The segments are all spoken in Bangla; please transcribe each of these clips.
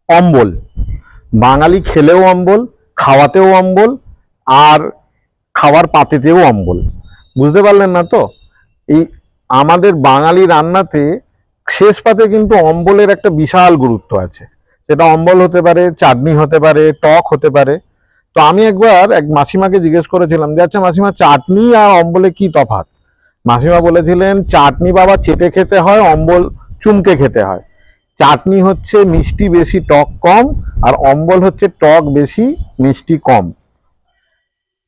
অম্বল। বাঙালি খেলেও অম্বল, খাওয়াতেও অম্বল, আর খাওয়ার পাতেতেও অম্বল। বুঝতে পারলেন না তো? এই আমাদের বাঙালি রান্নাতে শেষ পাতে কিন্তু অম্বলের একটা বিশাল গুরুত্ব আছে। সেটা অম্বল হতে পারে, চাটনি হতে পারে, টক হতে পারে। তো আমি একবার এক মাসিমাকে জিজ্ঞেস করেছিলাম যে আচ্ছা মাসিমা, চাটনি আর অম্বলে কি তফাৎ? মাসিমা বলেছিলেন, চাটনি বাবা চেটে খেতে হয়, অম্বল চুমকে খেতে হয়। চাটনি হচ্ছে মিষ্টি বেশি টক কম, আর অম্বল হচ্ছে টক বেশি মিষ্টি কম।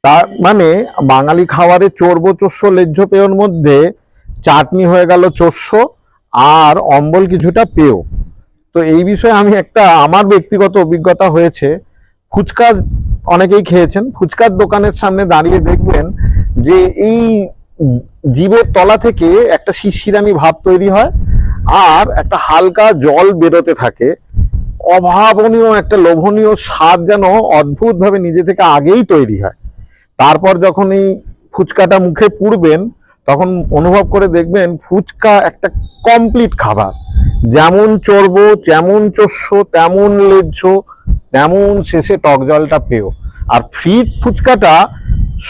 তার মানে বাঙালি খাবারে চর্ব চোষ্য লেহ্য পেয়র মধ্যে চাটনি হয়ে গেল চোষ্য, আর অম্বল কিছুটা পেয়। তো এই বিষয়ে আমি একটা আমার ব্যক্তিগত অভিজ্ঞতা হয়েছে। ফুচকা অনেকেই খেয়েছেন, ফুচকার দোকানের সামনে দাঁড়িয়ে দেখবেন যে এই জিভের তলা থেকে একটা শিরশিরানি ভাব তৈরি হয়, আর একটা হালকা জল বেরোতে থাকে। অভাবনীয় একটা লোভনীয় স্বাদ যেন অদ্ভুতভাবে নিজে থেকে আগেই তৈরি হয়। তারপর যখন এই ফুচকাটা মুখে পুরবেন, তখন অনুভব করে দেখবেন ফুচকা একটা কমপ্লিট খাবার। যেমন চর্বো, যেমন চোষ্য, তেমন লেজ্জ, তেমন শেষে টক জলটা পেয়। আর ফ্রিট ফুচকাটা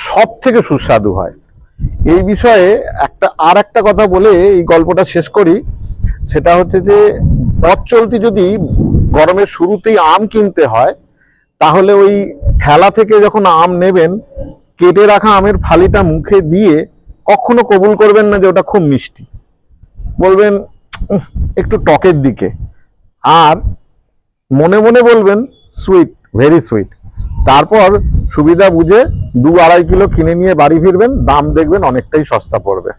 সব থেকে সুস্বাদু হয়। এই বিষয়ে একটা কথা বলে এই গল্পটা শেষ করি। সেটা হচ্ছে যে পথ চলতি যদি গরমের শুরুতেই আম কিনতে হয়, তাহলে ওই ঠেলা থেকে যখন আম নেবেন, কেটে রাখা আমের ফালিটা মুখে দিয়ে কখনো কবুল করবেন না যে ওটা খুব মিষ্টি। বলবেন একটু টকের দিকে, আর মনে মনে বলবেন সুইট, ভেরি সুইট। তারপর সুবিধা বুঝে 2-2.5 কিলো কিনে নিয়ে বাড়ি ফিরবেন, দাম দেখবেন অনেকটাই সস্তা পড়বে।